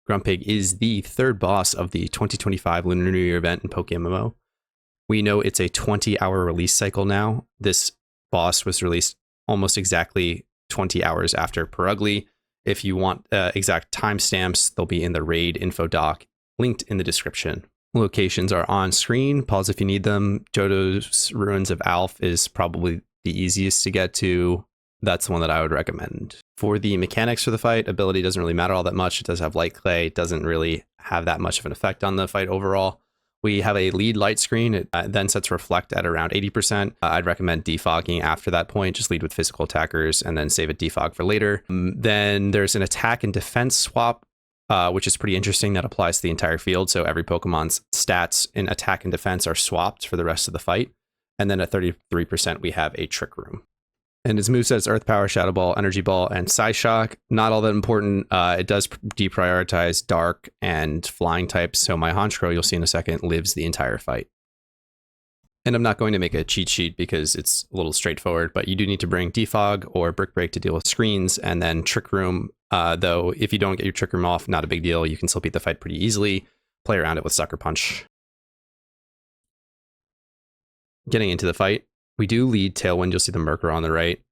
Grumpig is the third boss of the 2025 Lunar New Year event in PokeMMO. We know it's a 20-hour release cycle now. This boss was released almost exactly 20 hours after Perugly. If you want exact timestamps, they'll be in the raid info doc linked in the description. Locations are on screen. Pause if you need them. Johto's Ruins of Alph is probably the easiest to get to. That's the one that I would recommend. For the mechanics for the fight, ability doesn't really matter all that much. It does have light clay. It doesn't really have that much of an effect on the fight overall. We have a lead light screen. It then sets reflect at around 80%. I'd recommend defogging after that point. Just lead with physical attackers and then save a defog for later. Then there's an attack and defense swap, which is pretty interesting. That applies to the entire field. So every Pokemon's stats in attack and defense are swapped for the rest of the fight. And then at 33%, we have a Trick Room. And his moveset is Earth Power, Shadow Ball, Energy Ball, and Psyshock. Not all that important. It does deprioritize Dark and Flying types, so my Honchkrow, you'll see in a second, lives the entire fight. And I'm not going to make a cheat sheet because it's a little straightforward, but you do need to bring Defog or Brick Break to deal with screens, and then Trick Room, though if you don't get your Trick Room off, not a big deal. You can still beat the fight pretty easily. Play around it with Sucker Punch. Getting into the fight. We do lead Tailwind. You'll see the Merker on the right.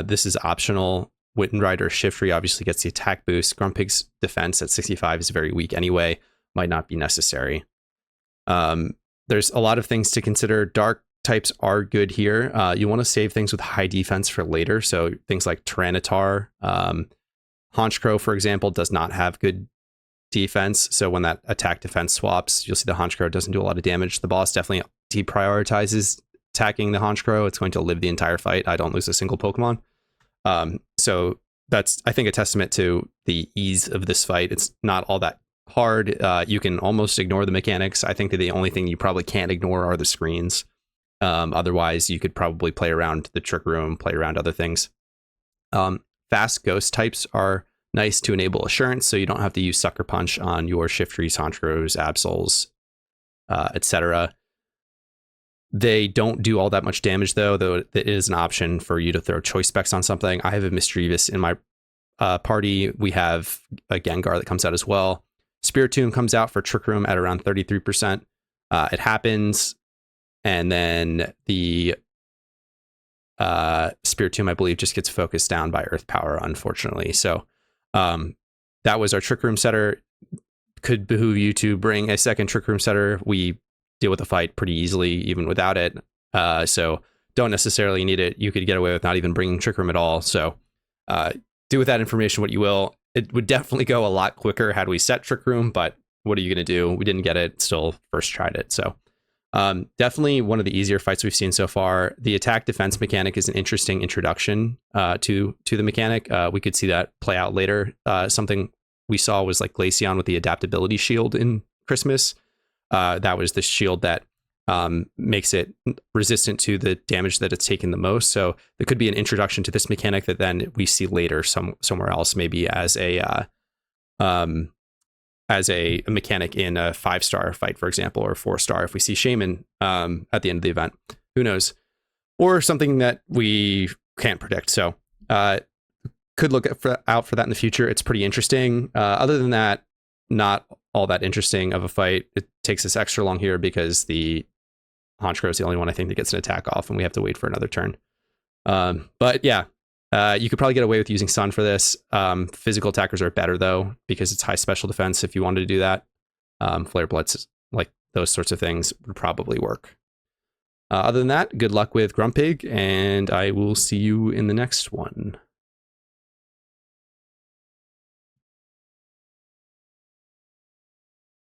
This is optional. Wind Rider Shiftry obviously gets the attack boost. Grumpig's defense at 65 is very weak anyway. Might not be necessary. There's a lot of things to consider. Dark types are good here. You want to save things with high defense for later. So things like Tyranitar. Honchkrow, for example, does not have good defense. So when that attack defense swaps, you'll see the Honchkrow doesn't do a lot of damage. The boss definitely deprioritizes attacking the Honchkrow. It's going to live the entire fight. I don't lose a single Pokemon. So that's, I think, a testament to the ease of this fight. It's not all that hard. You can almost ignore the mechanics. I think that the only thing you probably can't ignore are the screens. Otherwise, you could probably play around the Trick Room, play around other things. Fast Ghost types are nice to enable Assurance, so you don't have to use Sucker Punch on your Shiftries, Honchkrows, Absols, etc. They don't do all that much damage, though it is an option for you to throw Choice Specs on something. I have a Mischievous in my party. We have a Gengar that comes out as well. Spiritomb comes out for Trick Room at around 33%. It happens, and then the Spiritomb, I believe, just gets focused down by Earth Power, unfortunately. So that was our Trick Room setter. Could behoove you to bring a second Trick Room setter. We deal with the fight pretty easily even without it, so don't necessarily need it. You could get away with not even bringing Trick Room at all, so do with that information what you will. It would definitely go a lot quicker had we set Trick Room, but what are you going to do? We didn't get it, still first tried it. So definitely one of the easier fights we've seen so far. The attack defense mechanic is an interesting introduction to the mechanic. We could see that play out later. Something we saw was like Glaceon with the adaptability shield in Christmas. That was the shield that makes it resistant to the damage that it's taken the most. So there could be an introduction to this mechanic that then we see later somewhere else, maybe as a mechanic in a 5-star fight, for example, or 4-star if we see Shaman at the end of the event. Who knows? Or something that we can't predict. So could look out for that in the future. It's pretty interesting. Other than that, not all that interesting of a fight. It takes us extra long here because the Honchkrow is the only one I think that gets an attack off, and we have to wait for another turn. But yeah, you could probably get away with using Sun for this. Physical attackers are better though, because it's high special defense if you wanted to do that. Flare Blitz, like those sorts of things would probably work. Other than that, good luck with Grumpig, and I will see you in the next one.